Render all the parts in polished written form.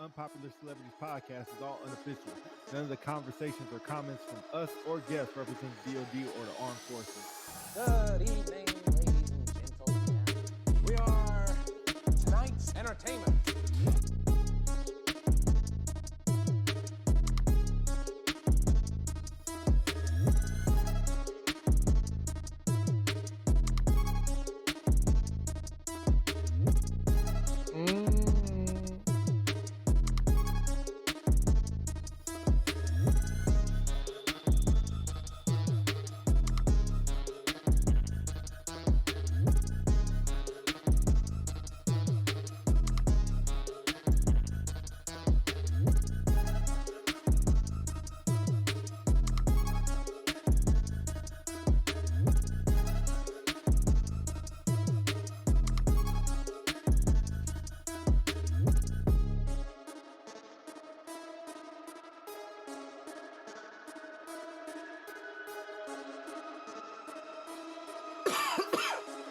Unpopular Celebrities podcast is all unofficial. None of the conversations or comments from us or guests represent DoD or the armed forces. Good evening, ladies and gentlemen. We are tonight's entertainment.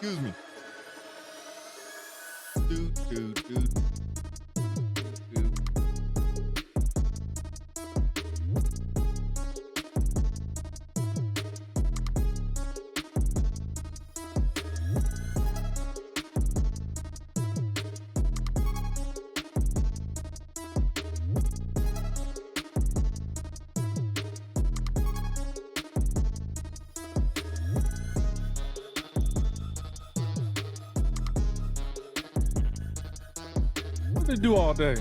Excuse me. Doot. What they do all day?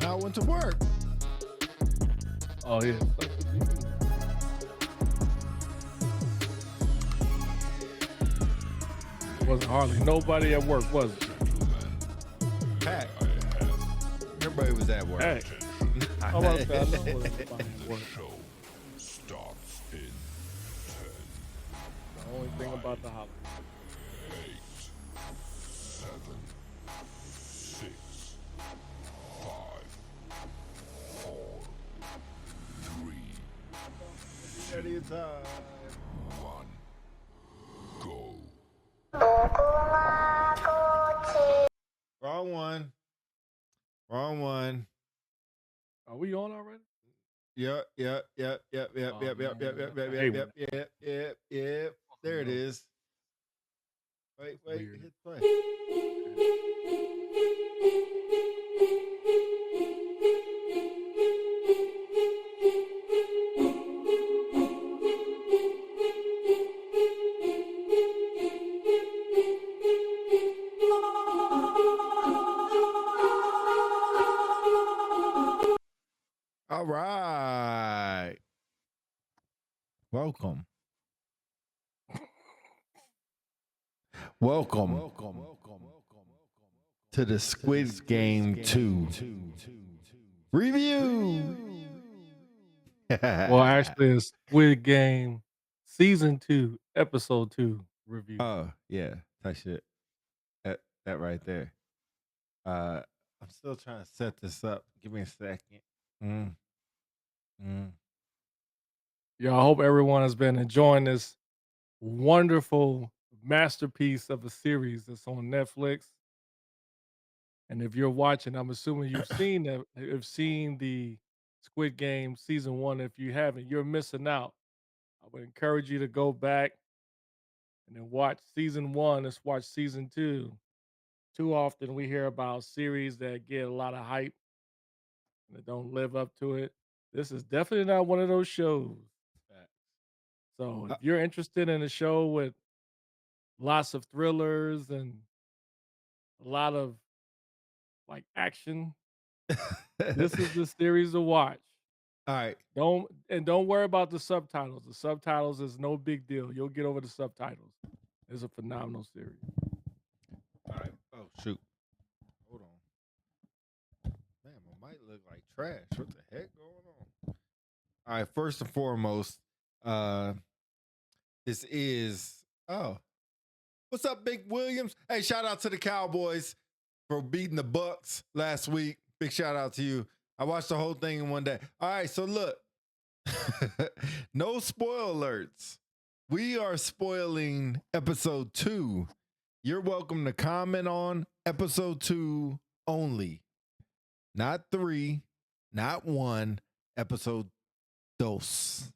I went to work. Oh yeah. Wasn't hardly nobody at work, was it? Pat. Everybody was at work. Hey. How about that? I know what everybody at work. Starts in The only thing about the holiday. 8, 7, 6, 5, 4, 3, Ready in time. 1, go. Wrong one. Are we on already? Yep. Oh, Yep. There it is. Wait, Weird. hit play. All right. Welcome to the Squid Game 2 review. Well, actually, it's Squid Game Season 2, Episode 2 review. Oh, yeah. Type shit. That right there. I'm still trying to set this up. Give me a second. Yeah, I hope everyone has been enjoying this wonderful masterpiece of a series that's on Netflix. And if you're watching, I'm assuming you've seen the Squid Game season 1. If you haven't, you're missing out. I would encourage you to go back and then watch season 1. Let's watch season 2. Too often we hear about series that get a lot of hype and that don't live up to it. This is definitely not one of those shows. So if you're interested in a show with lots of thrillers and a lot of like action, this is the series to watch. All right. Don't worry about the subtitles. The subtitles is no big deal. You'll get over the subtitles. It's a phenomenal series. All right. Oh, shoot. Hold on. Man, my mic look like trash. What the heck going on? All right. First and foremost, this is what's up, Big Williams? Hey, shout out to the Cowboys for beating the Bucks last week. Big shout out to you. I watched the whole thing in one day. All right, so look, no spoil alerts. We are spoiling episode 2. You're welcome to comment on episode 2 only. not 3, not 1, episode dos.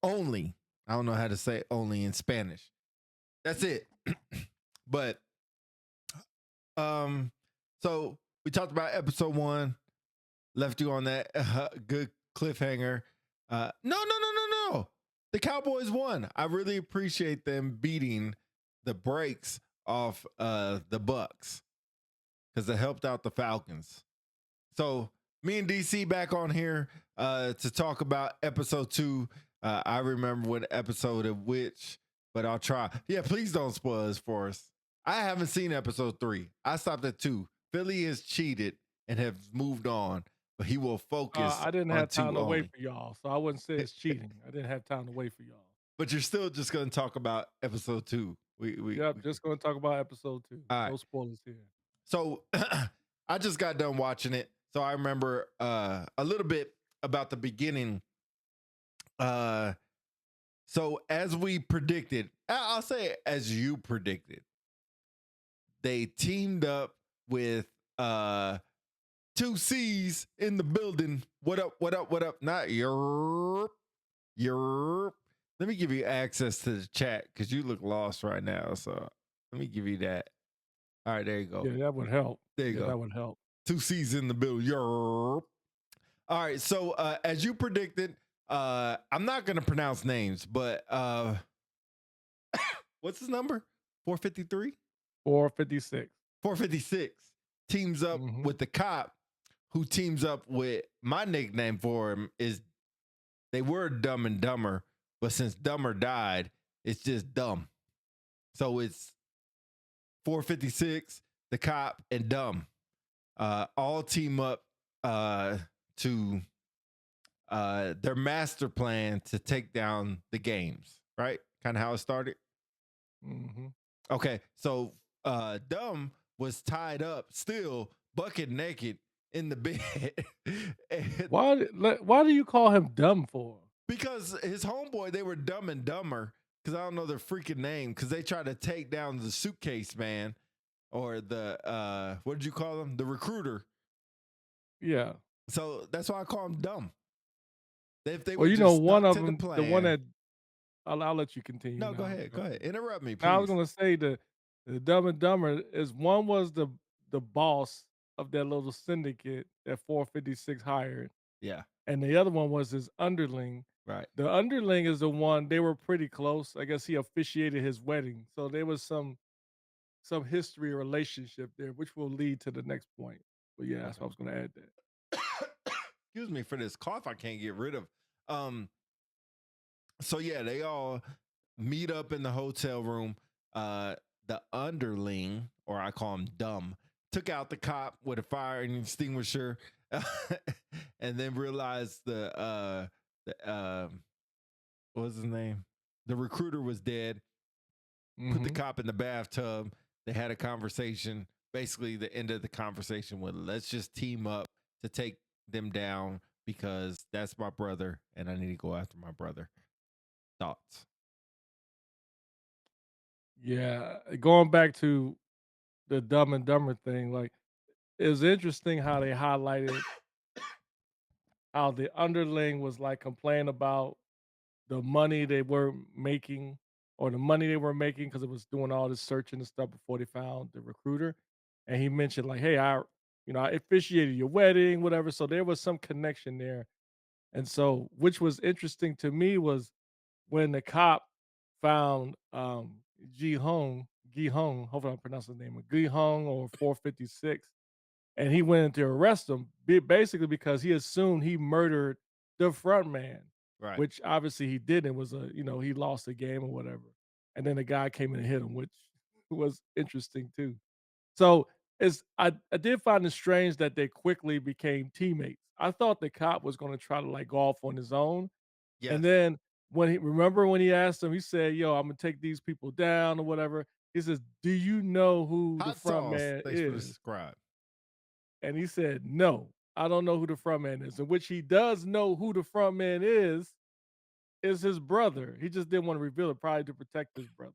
Only. I don't know how to say only in Spanish. That's it. But so we talked about episode 1, left you on that good cliffhanger. No. The Cowboys won. I really appreciate them beating the brakes off the Bucks because it helped out the Falcons. So me and DC back on here to talk about episode 2. I remember what episode of which, but I'll try. Yeah, please don't spoil this for us. I haven't seen episode 3. I stopped at 2. Philly has cheated and have moved on, but he will focus I didn't on have 2 time to wait only. for y'all, so I wouldn't say it's cheating. I didn't have time to wait for y'all. But you're still just going to talk about episode 2. Yep, just gonna talk about episode 2. All right. No spoilers here. So I just got done watching it. So I remember a little bit about the beginning. So as we predicted, I'll say as you predicted, they teamed up with 2 C's in the building. What up? Not Europe. Let me give you access to the chat because you look lost right now. So let me give you that. All right, there you go. Yeah, that would help. There you go. That would help. 2 C's in the building. All right. So as you predicted, I'm not gonna pronounce names, but what's his number? 453? 456. 456 teams up with the cop who teams up with my nickname for him is they were Dumb and Dumber, but since Dumber died, it's just Dumb. So it's 456, the cop, and Dumb. All team up to their master plan to take down the games, right? Kind of how it started. Okay, so Dumb was tied up, still bucket naked in the bed. Why do you call him dumb for? Because his homeboy, they were Dumb and Dumber. Because I don't know their freaking name. Because they tried to take down the suitcase man, or the what did you call him? The recruiter. Yeah. So that's why I call him Dumb. If they Well, were you know, just one stuck of to them, the the one plan. that I'll let you continue. No, now. go ahead. Interrupt me, please. Now, I was gonna say the Dumb and Dumber is one was the boss of that little syndicate that 456 hired, Yeah. and the other one was his underling. Right. The underling is the one they were pretty close. I guess he officiated his wedding, so there was some history or relationship there, which will lead to the next point. But yeah, that's what I was gonna add there. Excuse me for this cough I can't get rid of. So yeah, they all meet up in the hotel room. The underling, or I call him Dumb, took out the cop with a fire extinguisher, and then realized the what was his name? The recruiter was dead. Put the cop in the bathtub. They had a conversation. Basically, the end of the conversation was, let's just team up to take them down because that's my brother and I need to go after my brother. Thoughts? Yeah, going back to the Dumb and Dumber thing, like it was interesting how they highlighted how the underling was like complaining about the money they were making or the money they were making because it was doing all this searching and stuff before they found the recruiter. And he mentioned like, hey, I officiated your wedding, whatever. So there was some connection there. And so, which was interesting to me was when the cop found Gi Hong, hopefully I'm pronouncing his name, Gi Hong or 456, and he went in to arrest him basically because he assumed he murdered the front man, Right. which obviously he didn't. It was he lost the game or whatever. And then the guy came in and hit him, which was interesting too. So I did find it strange that they quickly became teammates. I thought the cop was going to try to like go off on his own. Yes. And then when he asked him, he said, "Yo, I'm gonna take these people down or whatever." He says, "Do you know who the Hot front sauce. man Thanks for the is?" subscribe. And he said, "No, I don't know who the front man is." In which he does know who the front man is his brother. He just didn't want to reveal it, probably to protect his brother.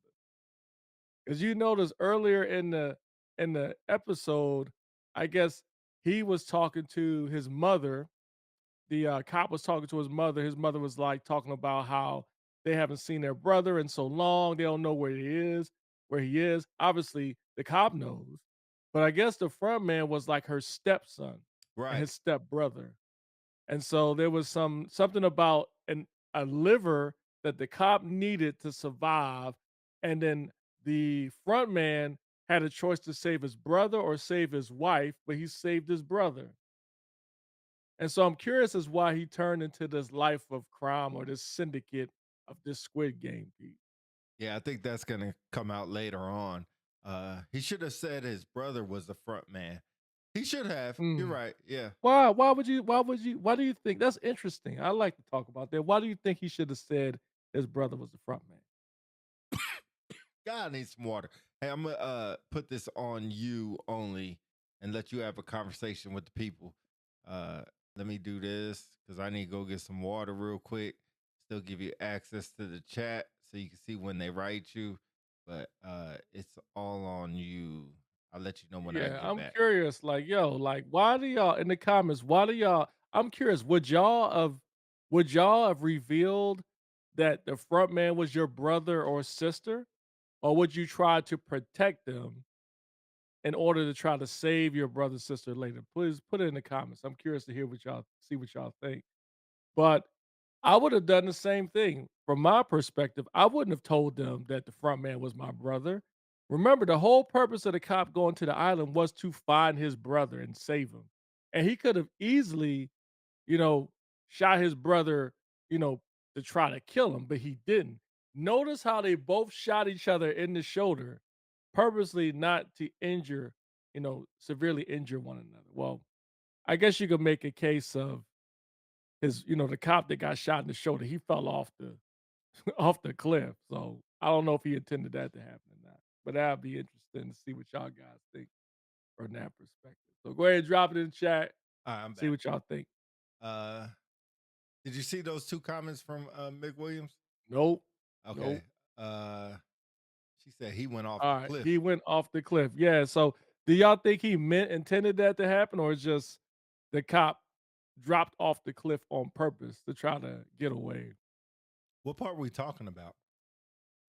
Because you notice earlier in the episode, I guess he was talking to his mother. The cop was talking to his mother. His mother was like talking about how they haven't seen their brother in so long. They don't know where he is. Where he is. Obviously, the cop knows, but I guess the front man was like her stepson and Right. his stepbrother. And so there was something about a liver that the cop needed to survive, and then the front man had a choice to save his brother or save his wife, but he saved his brother. And so I'm curious as why he turned into this life of crime or this syndicate of this Squid Game Pete. Yeah, I think that's gonna come out later on. He should have said his brother was the front man. He should have. You're Mm. right. Yeah. Why? Why do you think that's interesting? I like to talk about that. Why do you think he should have said his brother was the front man? God, I need some water. Hey, I'm gonna put this on you only and let you have a conversation with the people. Uh, Let me do this because I need to go get some water real quick. Still give you access to the chat so you can see when they write you, but it's all on you. I'll let you know when I Yeah, get I'm back. curious, like, yo, like, why do y'all in the comments, why do y'all I'm curious, would y'all have revealed that the front man was your brother or sister? Or would you try to protect them in order to try to save your brother, sister later? Please put it in the comments. I'm curious to hear what y'all see what y'all think. But I would have done the same thing. From my perspective, I wouldn't have told them that the front man was my brother. Remember, the whole purpose of the cop going to the island was to find his brother and save him. And he could have easily, you know, shot his brother, you know, to try to kill him, but he didn't. Notice how they both shot each other in the shoulder, purposely not to injure, severely injure one another. Well, I guess you could make a case of the cop that got shot in the shoulder, he fell off the off the cliff. So I don't know if he intended that to happen or not. But that'd be interesting to see what y'all guys think from that perspective. So go ahead and drop it in the chat. All right, I'm See back. what y'all think. Uh, did you see those two comments from Mick Williams? Nope. Okay. Nope. Uh, she said he went off the All right. cliff. He went off the cliff. Yeah. So do y'all think he intended that to happen, or just the cop dropped off the cliff on purpose to try to get away? What part were we talking about?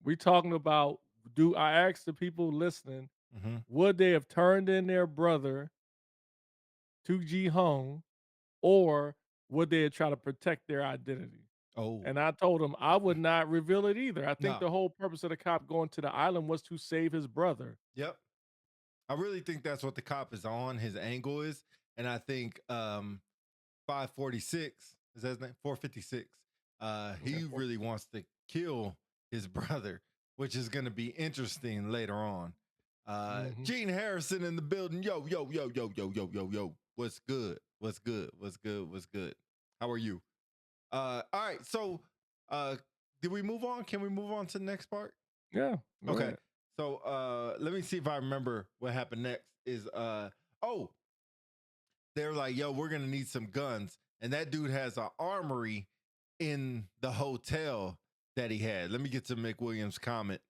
We talking about, do I asked the people listening, Mm-hmm. would they have turned in their brother to Ji Hung, or would they try to protect their identity? Oh, And I told him I would not reveal it either. I think no. the whole purpose of the cop going to the island was to save his brother. Yep. I really think that's what the cop is on. His angle is, and I think 546 is that his name? 456. Yeah, He really wants to kill his brother, which is going to be interesting later on. mhm. Gene Harrison in the building. Yo, yo, yo, yo, yo, yo, yo, yo. What's good? What's good? What's good? What's good? How are you? All right. So, uh, did we move on? Can we move on to the next part? Yeah, go Okay. ahead. So let me see if I remember what happened next. Is oh, they're like, yo, we're gonna need some guns. And that dude has an armory in the hotel that he had. Let me get to McWilliams' comment.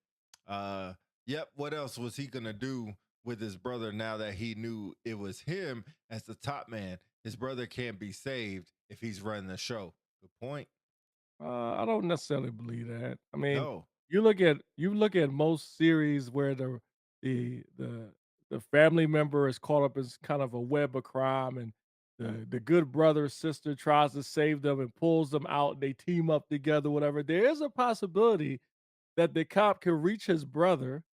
Yep, what else was he gonna do with his brother now that he knew it was him as the top man? His brother can't be saved if he's running the show. Good point. I don't necessarily believe that. I mean, No. you look at most series where the the the family member is caught up in kind of a web of crime, and the good brother or sister tries to save them and pulls them out. And they team up together, whatever. There is a possibility that the cop can reach his brother,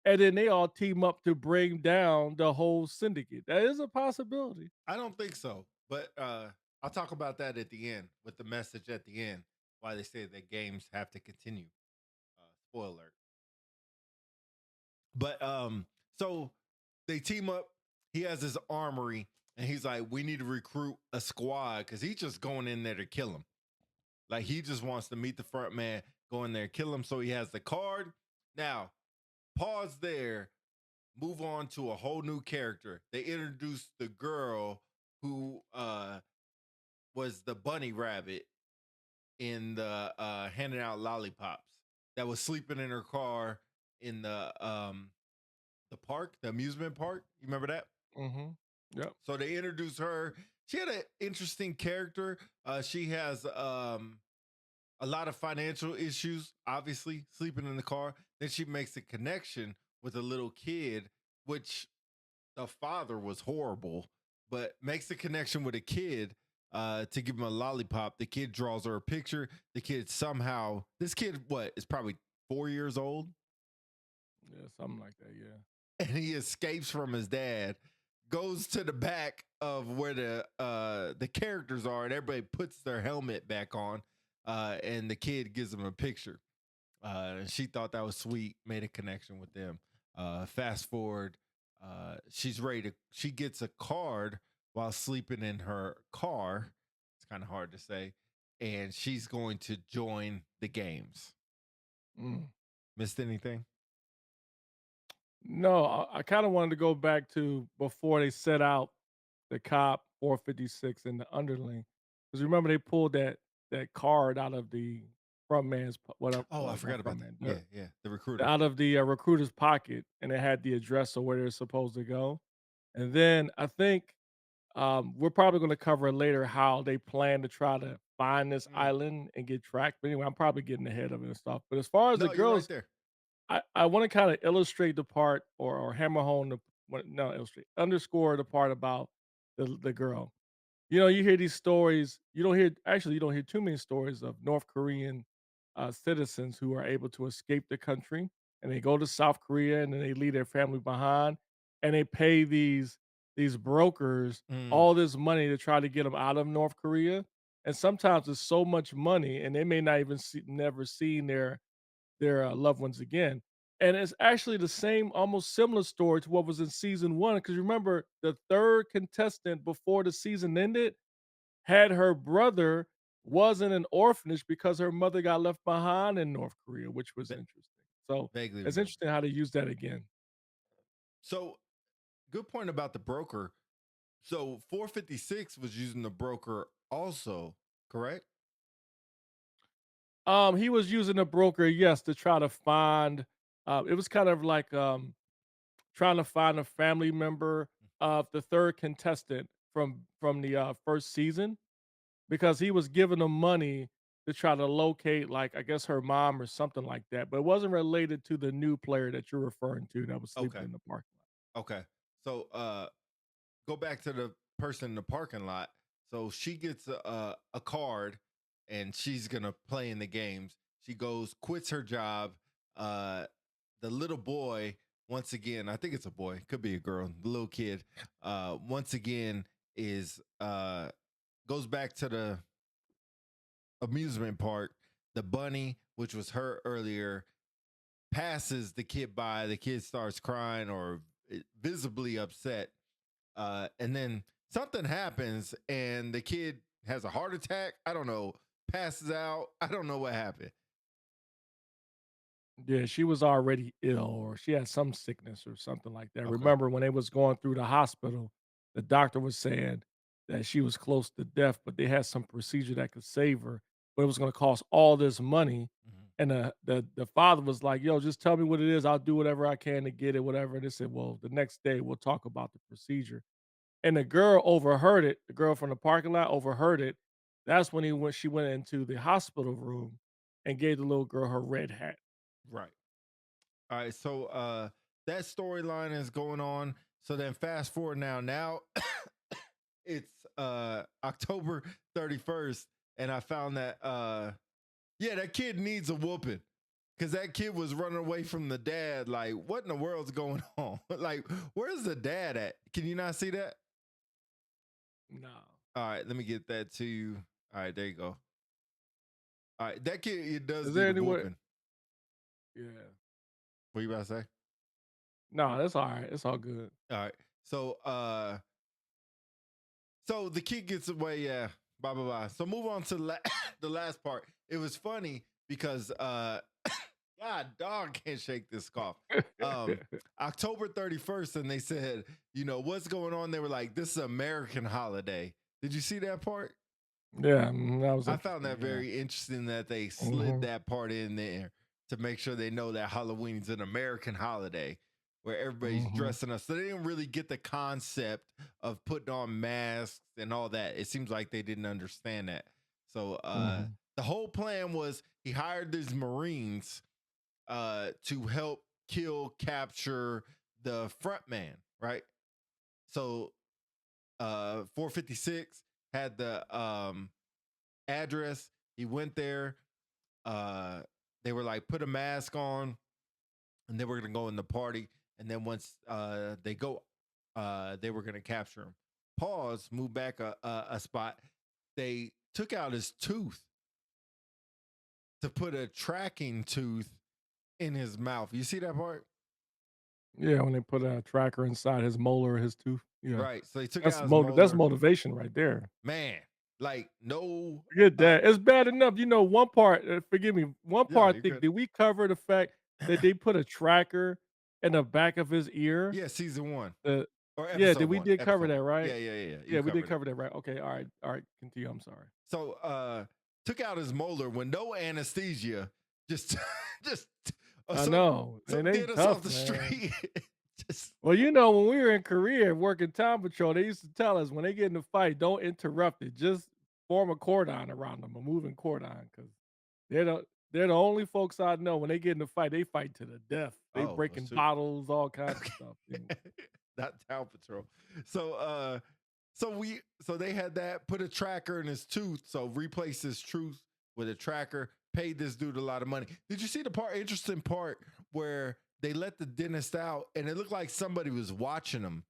and then they all team up to bring down the whole syndicate. That is a possibility. I don't think so. But I'll talk about that at the end with the message at the end why they say that games have to continue. Spoiler alert. But so they team up. He has his armory, and he's like, "We need to recruit a squad because he's just going in there to kill him. Like he just wants to meet the front man, go in there, kill him. So he has the card. Now, pause there. Move on to a whole new character. They introduced the girl who was the bunny rabbit in the handing out lollipops that was sleeping in her car in the park, the amusement park. You remember that? Mhm. Yep. So they introduce her. She had an interesting character. She has a lot of financial issues, obviously, sleeping in the car. Then she makes a connection with a little kid, which the father was horrible, but makes a connection with a kid to give him a lollipop. The kid draws her a picture. The kid somehow, this kid, what, is probably 4 years old, Yeah, something like that. Yeah. and he escapes from his dad, goes to the back of where the characters are, and everybody puts their helmet back on, and the kid gives him a picture. And she thought that was sweet, made a connection with them. Fast forward, she gets a card while sleeping in her car. It's kind of hard to say. And she's going to join the games. Mm. Missed anything? No, I kind of wanted to go back to before they set out the cop 456 and the underling, because remember they pulled that card out of the front man's whatever, Oh, I well, not forgot about front that. man, Yeah, yeah. The recruiter. out of the recruiter's pocket, and it had the address of where they're supposed to go. And then I think we're probably going to cover later how they plan to try to find this Mm. island and get tracked. But anyway, I'm probably getting ahead of it and stuff. But as far as the No, you're right girls, there. I want to kind of illustrate the part or hammer home no, illustrate, underscore the part about the girl. You know, you hear these stories. You don't hear too many stories of North Korean citizens who are able to escape the country and they go to South Korea and then they leave their family behind and they pay these brokers Mm, all this money to try to get them out of North Korea. And sometimes it's so much money, and they may not even never seen their loved ones again. And it's actually the same, almost similar story to what was in season one. Because remember, the third contestant before the season ended had her brother was in an orphanage because her mother got left behind in North Korea, which was va- interesting. So vaguely it's remember. interesting how they use that again. So, good point about the broker. So, 456 was using the broker also, correct? He was using a broker, yes, to try to find. It was kind of like trying to find a family member of the third contestant from the first season because he was giving them money to try to locate, like, I guess her mom or something like that, but it wasn't related to the new player that you're referring to that was sleeping Okay. in the parking Okay. So go back to the person in the parking lot. So she gets a card and she's gonna play in the games. She goes, quits her job. Uh the little boy, once again, I think it's a boy, could be a girl, the little kid, once again is goes back to the amusement park. The bunny, which was her earlier, passes the kid by. The kid starts crying or visibly upset. And then something happens and the kid has a heart attack. I don't know, passes out. I don't know what happened. lot. Yeah, she was already ill or she had some sickness or something like that. Okay. Remember when they was going through the hospital, the doctor was saying that she was close to death, but they had some procedure that could save her, but it was going to cost all this money. Mhm. And the father was like, "Yo, just tell me what it is. I'll do whatever I can to get it, whatever." And they said, "Well, the next day we'll talk about the procedure." And the girl overheard it. The girl from the parking lot overheard it. That's when she went into the hospital room and gave the little girl her red hat. Right. All right. So that storyline is going on. So then fast forward now it's October 31st and I found that yeah, that kid needs a whooping. Cause that kid was running away from the dad. Like, what in the world's going on? Like, where's the dad at? Can you not see that? No. All right, let me get that to you. All right, there you go. All right, that kid it does Is there need a anywhere? whooping. Yeah. What you about to say? No, that's all right. It's all good. All right. So so the kid gets away, yeah. Blah blah blah. So move on to the last part. It was funny because God dog can't shake this cough. October 31st, and they said, you know, what's going on? They were like, this is an American holiday. Did you see that part? Yeah, that was I found that interesting. Yeah. very interesting that they slid Mhm. that part in there to make sure they know that Halloween's an American holiday. where everybody's Mhm. dressing up. So they didn't really get the concept of putting on masks and all that. It seems like they didn't understand that. So Mhm. the whole plan was he hired these Marines to help capture the front man, right? So 456 had the address. He went there. Uh, they were like, put a mask on, and they were gonna go in the party. And then once they go, they were gonna capture him. Pause. Move back a spot. They took out his tooth to put a tracking tooth in his mouth. You see that part? Yeah, when they put a tracker inside his molar, his tooth. Yeah. Right. So they took That's out his that's molar. motivation right there. Man, like no. Forget that. It's bad enough. You know, one part, forgive me, one Yeah, part, I you're think, good. did we cover the fact that they put a tracker in the back of his ear? Yeah, season one The or Yeah, did episode we one. did cover Episode that, one. Yeah, right? yeah, yeah, yeah. You Yeah, we did covered it. cover that, right? Okay, all right, continue, I'm sorry. So took out his molar with no anesthesia, just just I know, some and they did us off tough, the man. street. just Well, you know, when we were in Korea working time patrol, they used to tell us when they get in a fight, don't interrupt it. Just form a cordon around them, a moving cordon, because they're the only folks I know when they get in a fight, they fight to the death. They oh well, breaking shoot. bottles, all kinds of Okay. stuff. You know. Not Town Patrol. So so they had that, put a tracker in his tooth, so replace his tooth with a tracker, paid this dude a lot of money. Did you see the interesting part where they let the dentist out and it looked like somebody was watching him?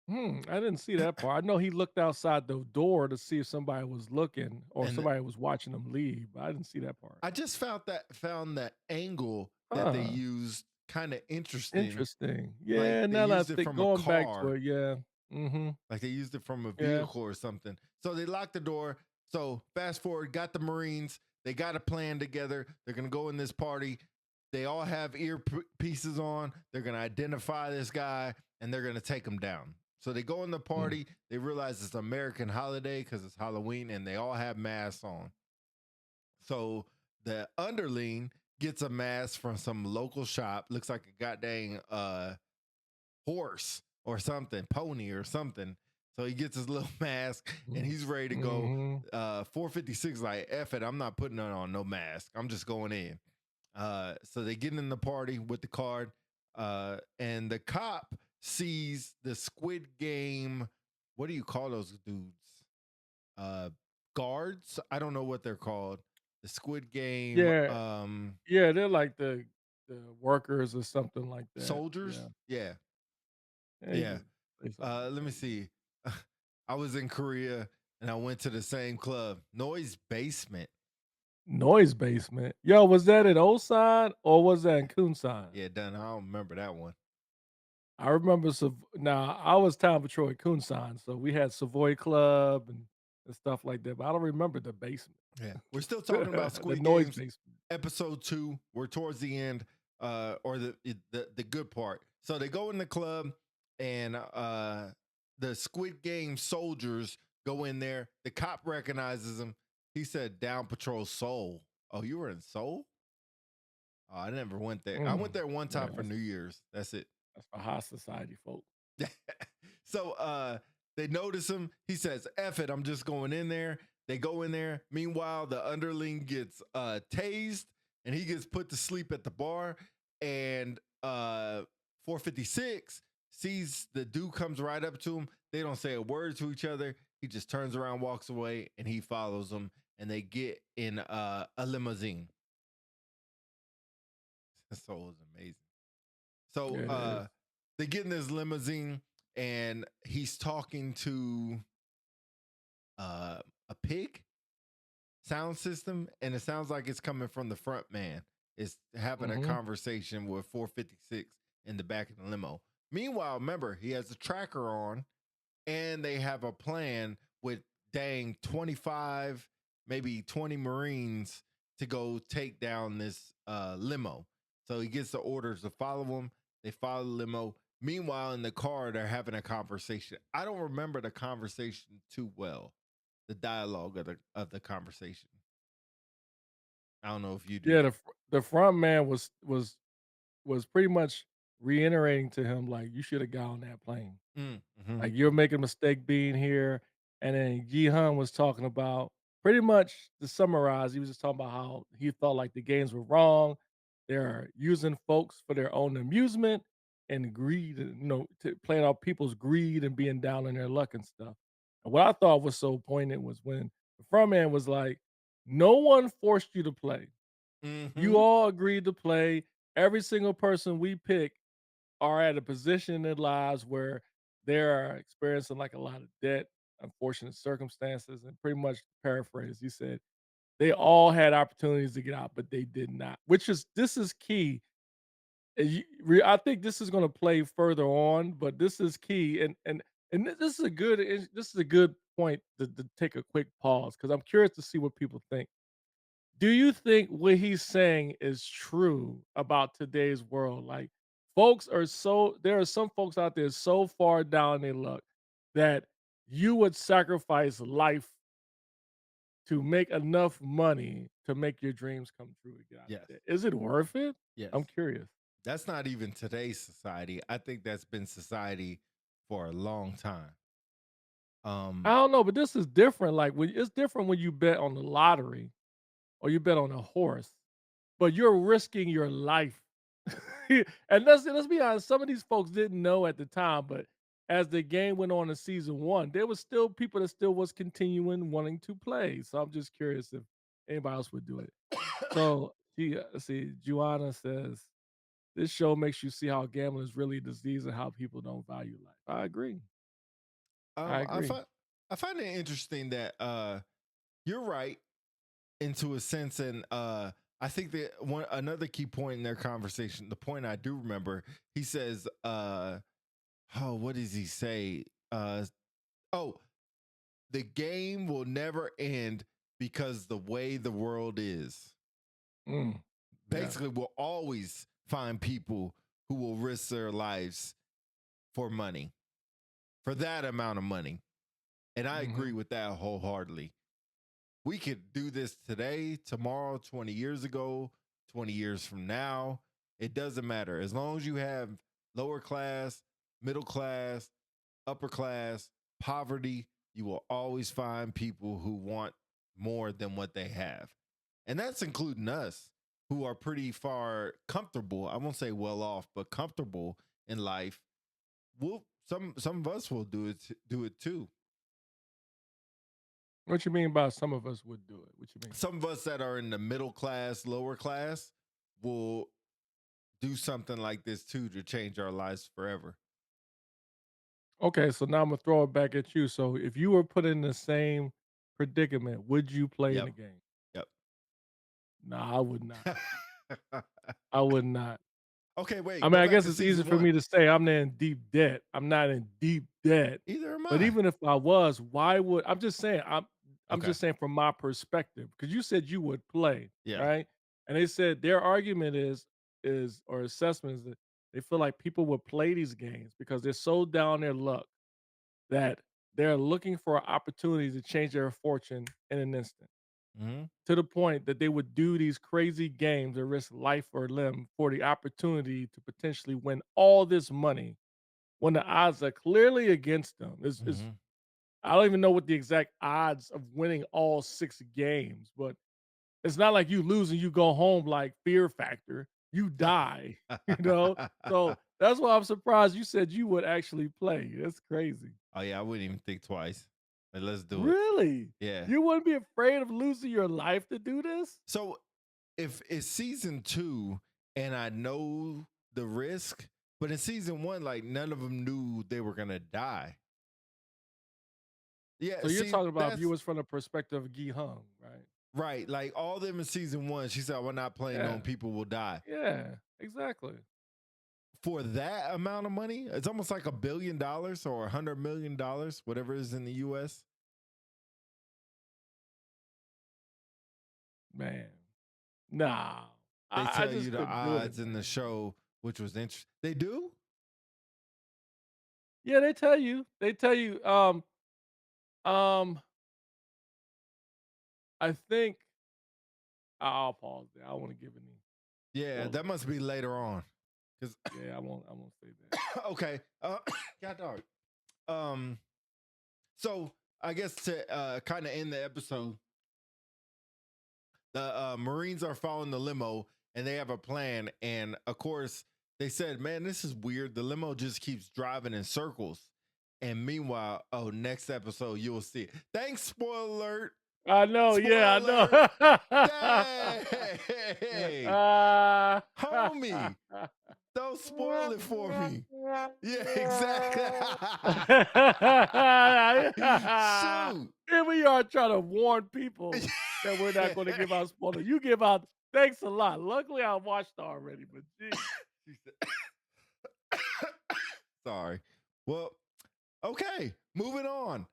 I didn't see that part. I know he looked outside the door to see if somebody was looking or And somebody was watching him leave, but I didn't see that part. I just found that angle that they Huh, used kind of interesting. interesting. Like Yeah, they now that I used it think from a going back to car. it, yeah. Mhm. Like they used it from a Yeah. vehicle or something. So they locked the door. So fast forward, got the Marines. They got a plan together. They're gonna go in this party. They all have earpieces on. They're gonna identify this guy and they're gonna take him down. So they go in the Mm. party. They realize it's an American holiday because it's Halloween, and they all have masks on. So the underling gets a mask from some local shop. Looks like a goddamn horse or something, pony or something. So he gets his little mask and Mm. he's ready to go. Mhm. 456 like, F it, I'm not putting on no mask. I'm just going in. So they get in the party with the card. And the cop sees the Squid Game. What do you call those dudes? Uh, Guards? I don't know what they're called. The Squid Game Yeah, yeah, they're like the workers or something like that. soldiers. Yeah. Yeah. Yeah, you Yeah. could say something like Let me that, yeah. see. I was in Korea and I went to the same club, Noise Basement. Noise Basement. Yo, was that in Osan or was that in Kunsan? Yeah, done. I don't remember that one. I remember now I was town patrol at Kunsan, so we had Savoy Club and stuff like that, but I don't remember the basement. Yeah. We're still talking about The Squid noise Games basement. episode 2. We're towards the end, or the good part. So they go in the club and the Squid Game soldiers go in there. The cop recognizes him. He said, "Down Patrol Seoul." Oh, you were in Seoul? Oh, I never went there. I went there one Yeah, time for New Year's. That's it. that's for high society folk. So they notice him. He says, F it, I'm just going in there. They go in there. Meanwhile, the underling gets tased and he gets put to sleep at the bar. And 456 sees the dude comes right up to him. They don't say a word to each other. He just turns around, walks away, and he follows them. And they get in a limousine. So it was amazing. So Yeah, it is. they get in this limousine and he's talking to a pig sound system, and it sounds like it's coming from the front man. It's having a Mhm. conversation with 456 in the back of the limo. Meanwhile, remember, he has the tracker on, and they have a plan with dang 25, maybe 20 Marines to go take down this limo. So he gets the orders to follow him. They follow the limo. Meanwhile, in the car, they're having a conversation. I don't remember the conversation too well, the dialogue of the conversation. I don't know if you do. Yeah, the front man was pretty much reiterating to him, like, "You shoulda got on that plane." Mm-hmm. Like, "You're making a mistake being here." And then Gi-hun was talking about pretty much to summarize, he was just talking about how he felt like the games were wrong. They're using folks for their own amusement and greed, and, to playing out people's greed and being down in their luck and stuff. And what I thought was so poignant was when the front man was like, "No one forced you to play. You Mm-hmm. all agreed to play. Every single person we pick are at a position in their lives where they are experiencing like a lot of debt, unfortunate circumstances, and pretty much paraphrase, he said they all had opportunities to get out, but they did not. Which is this is key. I think this is going to play further on, but this is key, and this is a good point to take a quick pause because I'm curious to see what people think. Do you think what he's saying is true about today's world? Like, there are some folks out there so far down their luck that you would sacrifice life to make enough money to make your dreams come true to get out of Yes. debt. Is it worth it? I'm Yes. curious. That's not even today's society. I think that's been society for a long time. I don't know, but this is different. Like, when it's different when you bet on the lottery or you bet on a horse, but you're risking your life. And let's be honest, some of these folks didn't know at the time, but as the game went on in season 1, there was still people that still was continuing wanting to play. So I'm just curious if anybody else would do it. So see, Juana says this show makes you see how gambling is really a disease and how people don't value life. I agree. I I agree. find it interesting that you're right into a sense, and I think that another key point in their conversation, the point I do remember, he says, "Oh, what does he say? Oh, the game will never end because the way the world is. Mm, yeah. Basically, we'll always find people who will risk their lives for money, for that amount of money." And I agree Mhm. with that wholeheartedly. We could do this today, tomorrow, 20 years ago, 20 years from now. It doesn't matter. As long as you have lower class, middle class, upper class, poverty, you will always find people who want more than what they have. And that's including us who are pretty far comfortable. I won't say well off, but comfortable in life. Some of us will do it too. What you mean by some of us would do it? What you mean? Some of us that are in the middle class, lower class will do something like this too to change our lives forever. Okay, so now I'm gonna throw it back at you. So if you were put in the same predicament, would you play in Yep. the game? Yep. Nah, I would not. I would not. Okay, I wait, mean, go I back guess to it's easy season for one. me to say I'm in deep debt. I'm not in deep debt. Either am But I. even if I was, why would I'm just saying, I'm Okay. just saying from my perspective, because you said you would play, Yeah. right? And they said their argument is or assessment is that they feel like people would play these games because they're so down their luck that they're looking for opportunities to change their fortune in an instant. Hmm. To the point that they would do these crazy games and risk life or limb for the opportunity to potentially win all this money when the odds are clearly against them. Is Hmm. I don't even know what the exact odds of winning all 6 games, but it's not like you lose and you go home like Fear Factor. You die, you know? So that's why I'm surprised you said you would actually play. That's crazy. Oh yeah, I wouldn't even think twice. But let's do it. Really? Yeah. You wouldn't be afraid of losing your life to do this? So if it's season two and I know the risk, but in season one, like none of them knew they were gonna die. Yeah, So you're see, talking about that's viewers from the perspective of Gi Hung, right? right. Like all them in season one, she said, "We're not playing Yeah, on people will die." yeah, exactly. For that amount of money, it's almost like $1 billion or $100 million, whatever it is in the US. Man, nah, They I tell you just the couldn't do it, odds in the man. show, which was interesting. They do? Yeah, they tell you. They tell you. Um, I think I'll pause there. I don't want to give any Yeah, spoilers. that must be later on. Because Yeah, I won't say that. okay, got dog. Um, so I guess to kind of end the episode, the Marines are following the limo and they have a plan. And of course, they said, "Man, this is weird. The limo just keeps driving in circles." And meanwhile, oh, next episode you'll see it. Thanks, spoiler alert. I know, yeah, I Spoiler alert. know. Dang, homie, don't spoil it for me. Yeah, exactly. Shoot. Here we are trying to warn people that we're not going to give out spoilers. You give out. Thanks a lot. Luckily, I watched already, but geez. Sorry. Well, okay, moving on.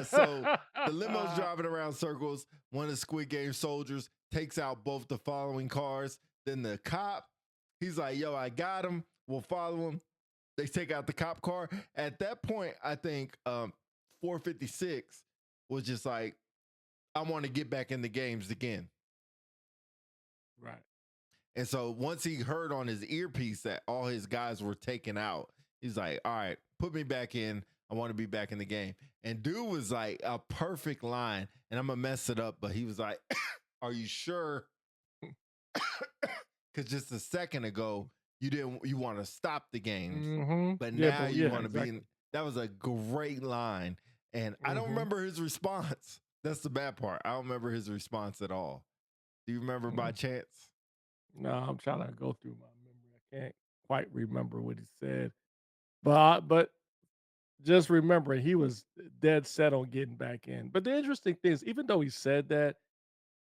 So the limo's driving around circles. One of the Squid Game soldiers takes out both the following cars. Then the cop, he's like, "Yo, I got him. We'll follow him." They take out the cop car. At that point, I think 456 was just like, "I want to get back in the games again." Right. And so once he heard on his earpiece that all his guys were taken out, he's like, "All right, put me back in. I want to be back in the game." And dude was like a perfect line, and I'm gonna mess it up, but he was like, "Are you sure?" Because just a second ago you want to stop the games, Mm-hmm. but Yeah, now but you yeah, want to be in. exactly. That was a great line, and I don't Mm-hmm. remember his response. That's the bad part. I don't remember his response at all. Do you remember by chance? No, I'm trying to go through my memory. I can't quite remember what he said, but just remembering he was dead set on getting back in. But the interesting thing is, even though he said that,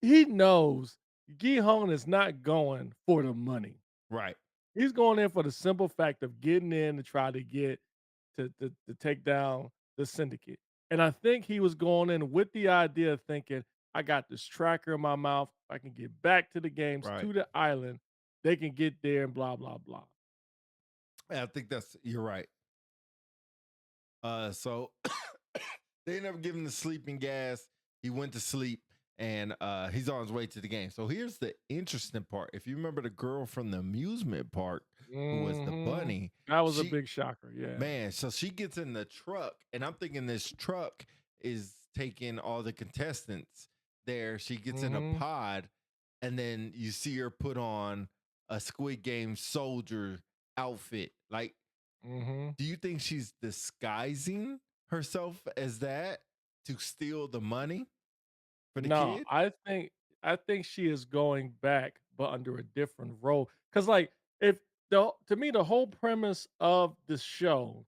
he knows Gi Hong is not going for the money. Right. He's going in for the simple fact of getting in to try to get to take down the syndicate. And I think he was going in with the idea of thinking, I got this tracker in my mouth. I can get back to the games, Right. to the island. They can get there and blah, blah, blah. I think you're right. So they never give him the sleeping gas. He went to sleep and he's on his way to the game. So here's the interesting part. If you remember the girl from the amusement park who was the Mhm. bunny, That was a she big shocker, yeah. man, so she gets in the truck, and I'm thinking this truck is taking all the contestants there. She gets in a Mhm. pod, and then you see her put on a Squid Game soldier outfit. Like, Mhm. do you think she's disguising herself as that to steal the money for the No, kid? I think she is going back, but under a different role. Cause like if to me the whole premise of the show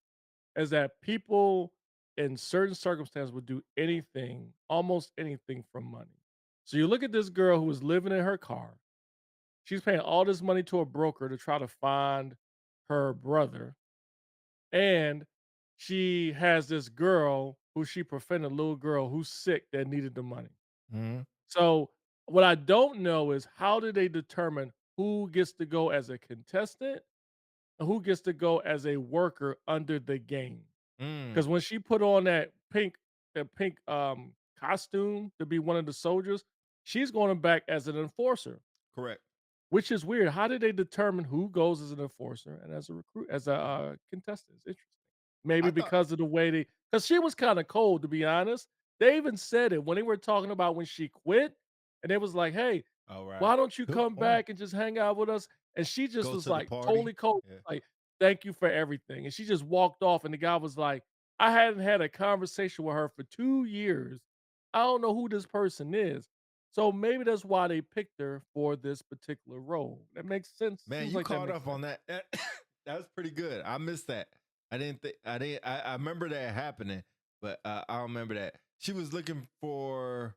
is that people in certain circumstances would do anything, almost anything for money. So you look at this girl who is living in her car. She's paying all this money to a broker to try to find her brother. And she has this girl who she befriended, a little girl who's sick that needed the money. Mhm. So what I don't know is how do they determine who gets to go as a contestant and who gets to go as a worker under the game? Mm, Because when she put on that pink costume to be one of the soldiers, she's going back as an enforcer, correct. which is weird. How did they determine who goes as an enforcer and as a recruit as a contestant? It's interesting. Maybe I thought, because of the way because she was kind of cold, to be honest. They even said it when they were talking about when she quit, and it was like, "Hey, all why right. don't you Good come point. back and just hang out with us?" And she just Go was to the like party. totally cold, Yeah. like, "Thank you for everything." And she just walked off, and the guy was like, "I hadn't had a conversation with her for 2 years. I don't know who this person is." So maybe that's why they picked her for this particular role. That makes sense. Man, Seems you like that caught makes up sense. on that. That was pretty good. I missed that. I didn't think I didn't. I remember that happening, but I don't remember that she was looking for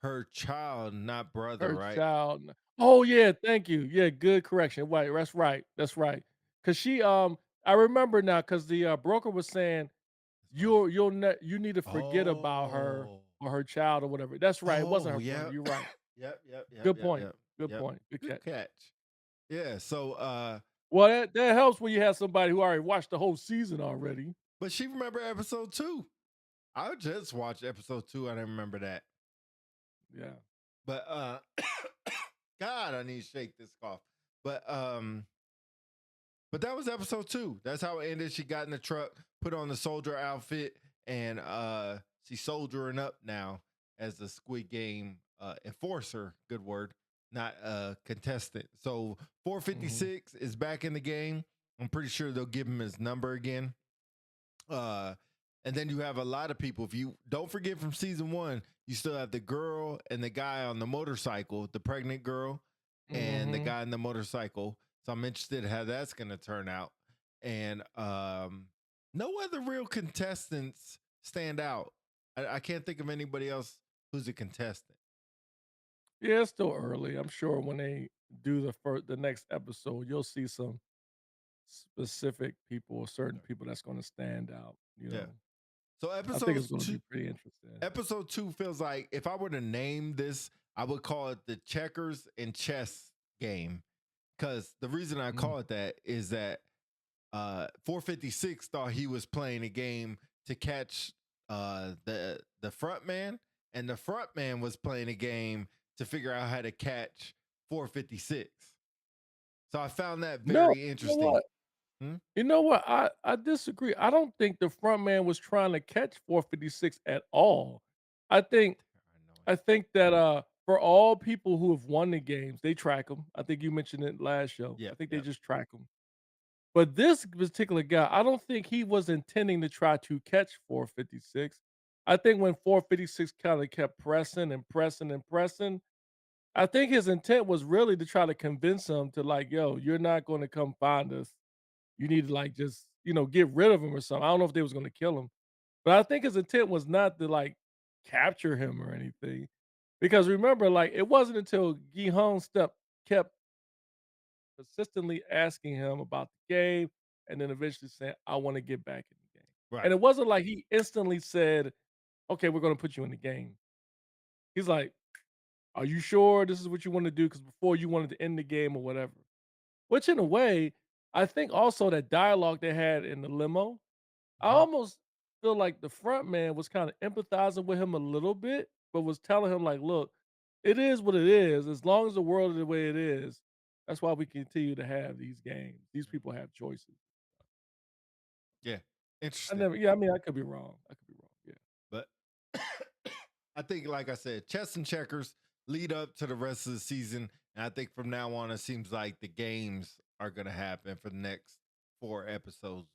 her child, not brother, Her right? child. Oh, yeah, thank you. Yeah, good correction. Right, that's right. That's right. Cause I remember now. Cause the broker was saying That's what I was- you need to forget about her Oh, or her child or whatever. That's right. It wasn't oh, her brother. yeah, You're right. yep, yep, yep, Good yep, point. yep, Good yep. point. Good Good catch. catch. Yeah. So, Well, that helps when you have somebody who already watched the whole season already. but she remember episode 2. I just watched episode 2. I didn't remember that. Yeah. But God, I need to shake this cough. But But that was episode 2. That's how it ended. She got in the truck, put on the soldier outfit, and she's soldiering up now as a Squid Game enforcer. Good word, not a contestant. So Mhm. 456 is back in the game. I'm pretty sure they'll give him his number again. Uh, and then you have a lot of people. If you don't forget from season 1, you still have the girl and the guy on the motorcycle, the pregnant girl, and the Mhm. guy on the motorcycle. So I'm interested how that's going to turn out. And no other real contestants stand out. I can't think of anybody else who's a contestant. Yeah, it's still early. I'm sure when they do the next episode, you'll see some specific people or certain people that's gonna stand out, you Yeah. know? So I think it's gonna be pretty interesting. episode 2 feels like if I were to name this, I would call it the checkers and chess game. Because the reason I Mm. call it that is that 456 thought he was playing a game to catch the front man, and the front man was playing a game to figure out how to catch 456. So I found that No, very you know interesting. what? Hmm? You know what? I disagree. I don't think the front man was trying to catch 456 at all. I think I think that, for all people who have won the games, they track them. I think you mentioned it last show. Yep, I think they yep. just track them. But this particular guy, I don't think he was intending to try to catch 456. I think when 456 kinda kept pressing and pressing and pressing, I think his intent was really to try to convince him to like, "Yo, you're not gonna come find us. You need to like just, get rid of him or something." I don't know if they was gonna kill him, but I think his intent was not to like capture him or anything. Because remember, like it wasn't until Gi Hong step kept persistently asking him about the game and then eventually saying, "I want to get back in the game." And Right. it wasn't like he instantly said, "Okay, we're gonna put you in the game." He's like, "Are you sure this is what you want to do? Because before you wanted to end the game or whatever." Which in a way, I think also that dialogue they had in the limo, I Mhm. almost feel like the front man was kind of empathizing with him a little bit, but was telling him like, "Look, it is what it is. As long as the world is the way it is, that's why we continue to have these games. These people have choices." Yeah. I Interesting. never yeah, I mean, I could be wrong. I could be wrong. Yeah. But I think, like I said, chess and checkers lead up to the rest of the season. And I think from now on, it seems like the games are going to happen for the next 4 episodes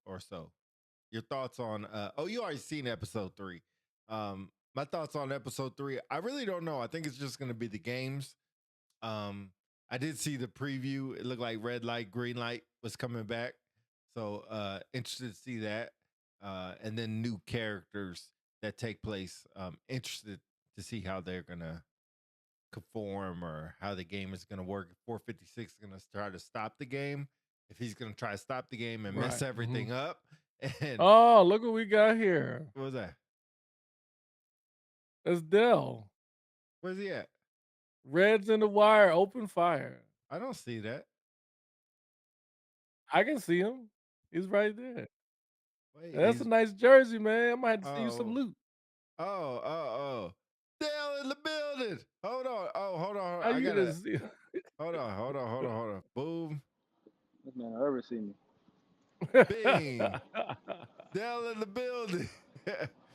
or so. Your thoughts on, you already seen episode 3. My thoughts on episode 3, I really don't know. I think it's just going to be the games. Um, I did see the preview. It looked like red light, green light was coming back. So interested to see that. And then new characters that take place. Interested to see how they're gonna conform or how the game is gonna work. If 456 is gonna try to stop the game. If he's gonna try to stop the game and mess Right. everything up. And Oh, look what we got here. what was that? It's Dell. Where's he at? Reds in the wire, open fire. I don't see that. I can see him. He's right there. Wait, That's a he's nice jersey, man. I might have to send you some oh loot. oh. Dale in the building. Hold on. Oh, hold on. How I you gotta gonna see hold on. Boom. This man will ever see me. Bing. Dale in the building.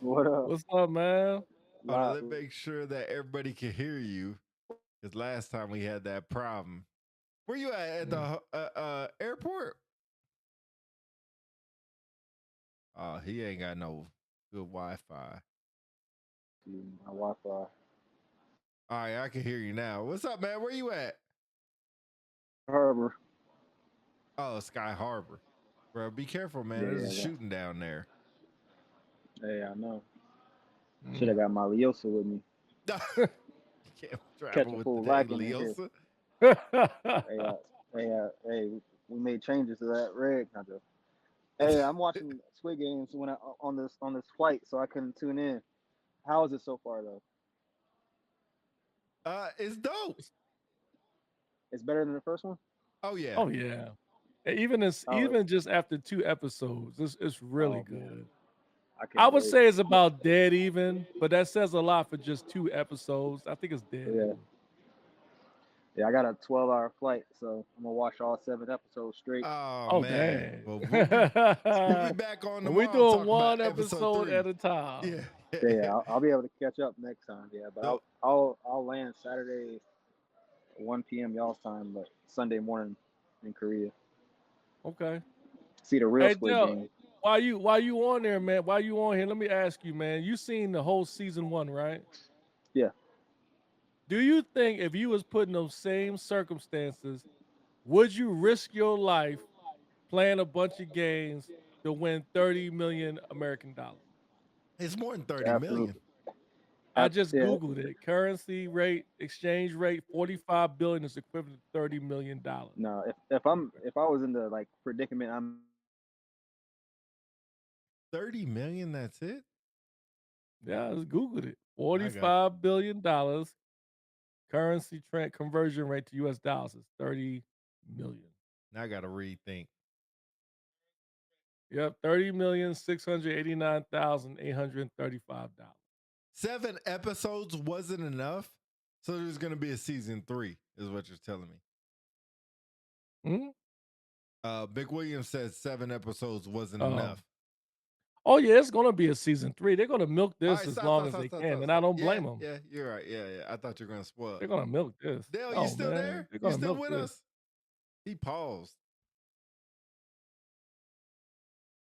What up? What's up, man? Hold on, Lot, let's make sure that everybody can hear you. Because last time we had that problem. Where you at Mm. the airport? Oh, he ain't got no good Wi-Fi. my Wi-Fi. All right, I can hear you now. What's up, man? Where you at? Harbor. Oh, Sky Harbor. Bro, be careful, man. Yeah, There's a yeah. shooting down there. Hey, I know. Mm. Should have got my Leosa with me. You can't Catch travel a with full the dang lacking in here. Leosa. Hey, we made changes to that rig. Not just. Hey, I'm watching Squid Games when on this flight, so I couldn't tune in. How is it so far though? It's dope. It's better than the first one. Oh yeah. Oh yeah. Even Oh, just after 2 episodes, it's really oh man, good. I I can't would wait. say it's about dead even, but that says a lot for just 2 episodes. I think it's dead Yeah. even. Yeah, I got a 12-hour flight, so I'm gonna watch all 7 episodes straight. Oh Oh, man. dang. Well, we'll be back on We tomorrow doing talking about one episode episode 3. at a time. Yeah. Yeah, yeah, I'll be able to catch up next time. Yeah, but So, I'll land Saturday 1 p.m. y'all's time, but Sunday morning in Korea. Okay. See the real Hey, Squid Dell, Game. while you on there, man, while you on here, let me ask you, man, you seen the whole season 1, right? Yeah, Do you think if you was put in those same circumstances, would you risk your life playing a bunch of games to win 30 million American dollars? it's more than 30 million. absolutely. I just Yeah, Googled it. Currency rate, exchange rate, 45 billion is equivalent to $30 million. no. If I was in the like predicament I'm 30 million, that's it? Yeah, I just Googled it. I got $45 billion currency conversion rate to US dollars is 30 million. now I gotta rethink. Yep, $30,689,835. 7 episodes wasn't enough. So there's gonna be a season 3, is what you're telling me. Hmm? Big Williams says 7 episodes wasn't Oh. enough. Oh yeah, it's gonna be a season 3. They're gonna milk All this right, as stop, long stop, as stop, they stop, can, stop, and I stop. don't Yeah, blame them. yeah, you're right. Yeah. I thought you were gonna spoil They're it. gonna milk this. Dale, you Oh still man, there? they're You gonna still milk with this. us? He paused.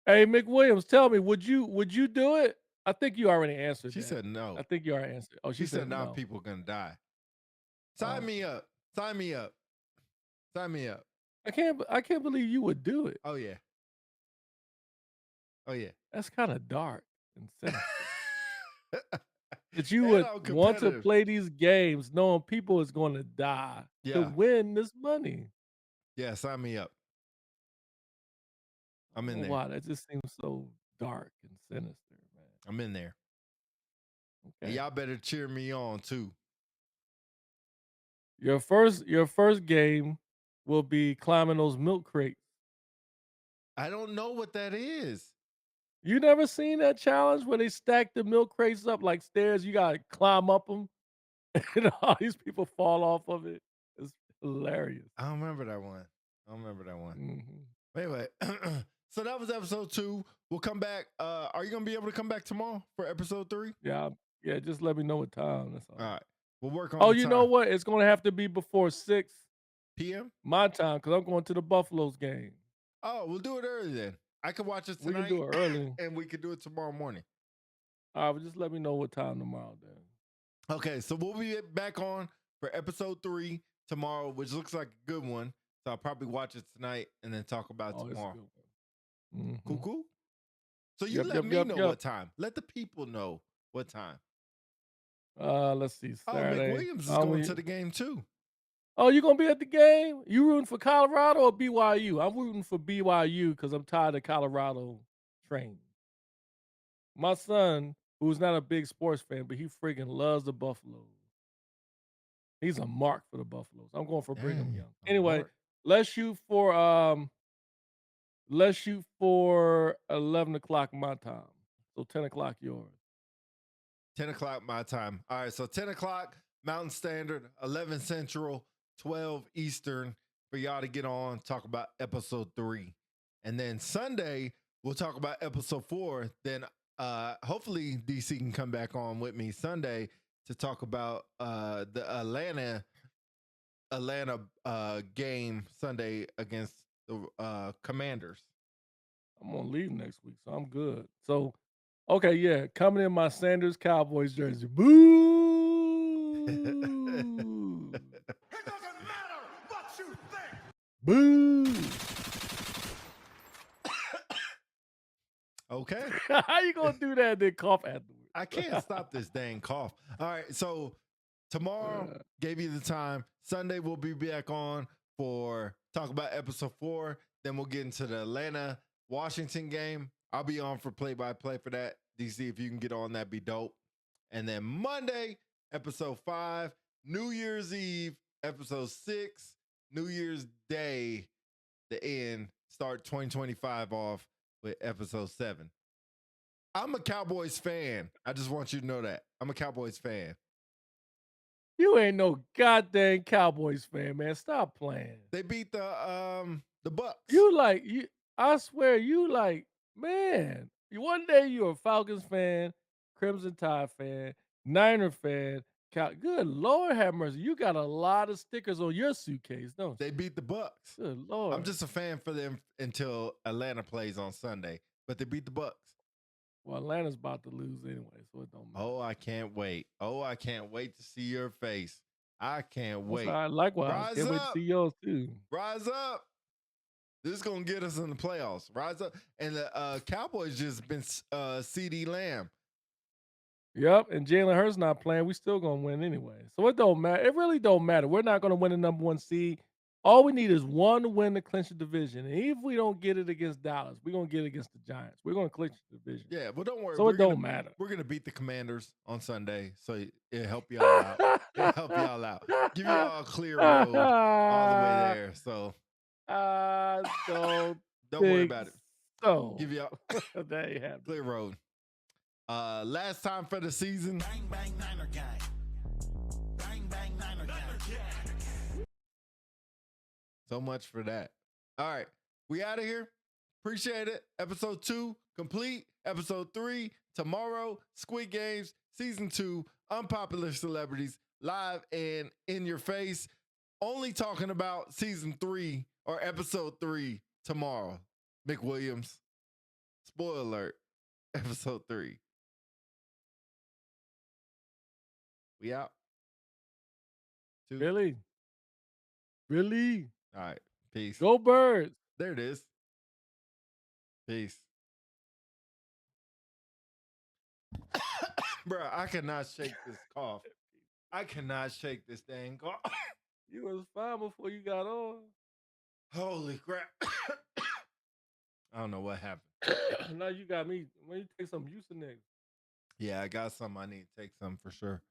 Hey, McWilliams, tell me, would you do it? I think you already answered She that. said no. I think you already answered. Oh, She she said said now no. people are gonna die. Sign Oh. me up. Sign me up. Sign me up. I can't believe you would do it. Oh yeah. Oh yeah. That's kind of dark and sinister. That you And would I'm want to competitive. play these games knowing people is going to die to Yeah. win this money. Yeah, sign me up. I'm in there. Why? That just seems so dark and sinister, man. I'm in there. And Okay. y'all better cheer me on too. Your first game will be climbing those milk crates. I don't know what that is. You never seen that challenge where they stack the milk crates up like stairs? You gotta climb up them, and all these people fall off of it. It's hilarious. I don't remember that one. Mhm. Anyway, so that was episode 2. We'll come back. Are you gonna be able to come back tomorrow for episode 3? Yeah, just let me know what time. That's all. All right. We'll work on Oh, the you time. know what? It's gonna have to be before 6 PM? my time because I'm going to the Buffaloes game. Oh, we'll do it early then. I can watch it We tonight. can do it early. And we can do it tomorrow morning. All right, well, just let me know what time tomorrow then. Okay, so we'll be back on for episode 3 tomorrow, which looks like a good one. So I'll probably watch it tonight and then talk about it Oh, it's a tomorrow. good one. Cool, Mhm. cool. So you let me know what time. Let the people know what time. Let's see. Oh, Saturday. McWilliams is going to the game too. Oh, you gonna be at the game? You rooting for Colorado or BYU? I'm rooting for BYU because I'm tired of Colorado training. My son, who's not a big sports fan, but he freaking loves the Buffaloes. He's a mark for the Buffaloes. I'm going for Brigham Dang, Young. a Anyway, mark. let's shoot for 11 o'clock my time. So 10 o'clock yours. 10 o'clock my time. All right, so 10 o'clock Mountain Standard, 11 Central, 12 Eastern for y'all to get on, talk about episode 3. And then Sunday, we'll talk about episode 4. Then hopefully DC can come back on with me Sunday to talk about the Atlanta game Sunday against the Commanders. I'm gonna leave next week, so I'm good. So, okay, yeah, coming in my Sanders Cowboys jersey. Boo! It doesn't matter what you think. Boo! Okay. How you gonna do that and then cough afterwards? I can't stop this dang cough. All right, so tomorrow gave you the time. Sunday we'll be back on for talk about episode 4. Then we'll get into the Atlanta Washington game. I'll be on for play-by-play for that. DC, if you can get on, that'd be dope. And then Monday, episode 5, New Year's Eve, episode 6, New Year's Day, the end. Start 2025 off with episode 7. I'm a Cowboys fan. I just want you to know that. I'm a Cowboys fan. You ain't no goddamn Cowboys fan, man. Stop playing. They beat the Bucks. You like you. I swear, you like man. One day you're a Falcons fan, Crimson Tide fan, Niner fan. Good Lord, have mercy. You got a lot of stickers on your suitcase, don't you? They beat the Bucks. Good Lord. I'm just a fan for them until Atlanta plays on Sunday, but they beat the Bucks. Well, Atlanta's about to lose anyway, so it don't matter. Oh, I can't wait. Oh, I can't wait to see your face. I can't wait. All right, likewise. Rise Can't wait to up. see yours too. Rise up. This is gonna get us in the playoffs. Rise up. And the Cowboys just been CD Lamb. Yep, and Jalen Hurts not playing. We still gonna win anyway. So it don't matter. It really don't matter. We're not gonna win the number 1 seed. All we need is one win to clinch the division. And even if we don't get it against Dallas, we're gonna get it against the Giants. We're gonna clinch the division. Yeah, well, don't worry. So it don't matter. We're gonna beat the Commanders on Sunday, so it'll help y'all out. It'll help y'all out. Give y'all a clear road all the way there. So I don't worry about it. So Give y'all there you have it. clear road. Last time for the season. Bang, bang, Niner gang. Bang, bang, Niner gang. So much for that. All right, we out of here. Appreciate it. Episode 2 complete. Episode 3 tomorrow. Squid Games season 2. Unpopular celebrities live and in your face. Only talking about season 3 or episode 3 tomorrow. McWilliams. Spoiler alert. Episode 3. We out. 2. Really? Really? All right. Peace. Go Birds. There it is. Peace. Bro, I cannot shake this cough. I cannot shake this dang cough. You was fine before you got on. Holy crap. I don't know what happened. Now you got me. When you take some Houston niggas. Yeah, I got some. I need to take some for sure.